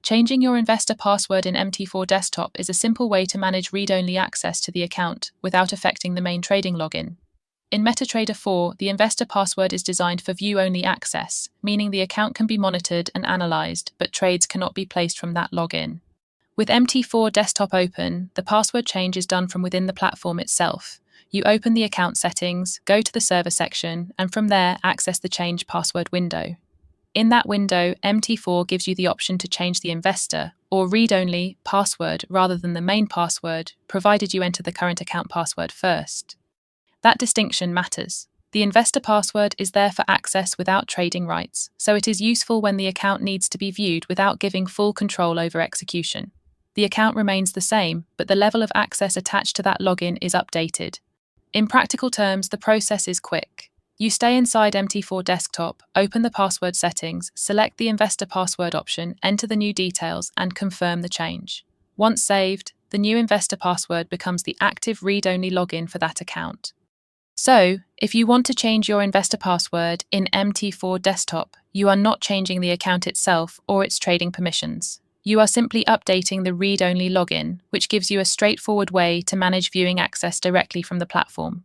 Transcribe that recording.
Changing your investor password in MT4 Desktop is a simple way to manage read-only access to the account without affecting the main trading login. In MetaTrader 4, the investor password is designed for view-only access, meaning the account can be monitored and analyzed, but trades cannot be placed from that login. With MT4 Desktop open, the password change is done from within the platform itself. You open the account settings, go to the server section, and from there access the change password window. In that window, MT4 gives you the option to change the investor or read-only password rather than the main password, provided you enter the current account password first. That distinction matters. The investor password is there for access without trading rights, so it is useful when the account needs to be viewed without giving full control over execution. The account remains the same, but the level of access attached to that login is updated. In practical terms, the process is quick. You stay inside MT4 Desktop, open the password settings, select the investor password option, enter the new details, and confirm the change. Once saved, the new investor password becomes the active read-only login for that account. So, if you want to change your investor password in MT4 Desktop, you are not changing the account itself or its trading permissions. You are simply updating the read-only login, which gives you a straightforward way to manage viewing access directly from the platform.